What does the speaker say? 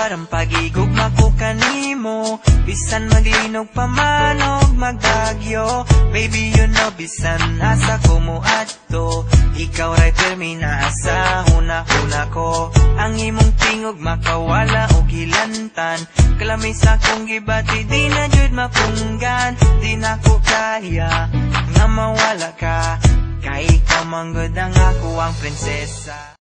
Parang pagigugma ko kanimo, bisan maglinog pa man og magdagyo. Baby you know bisan asa ko mo adto, ikaw ray permina asa huna-huna ko. Ang imong tingog makawala og hilantan, kalamay sa kong gibati di na jud mapunggan. Di na ko kaya nga mawala ka, kay ikaw manggod ang ako ang prinsesa.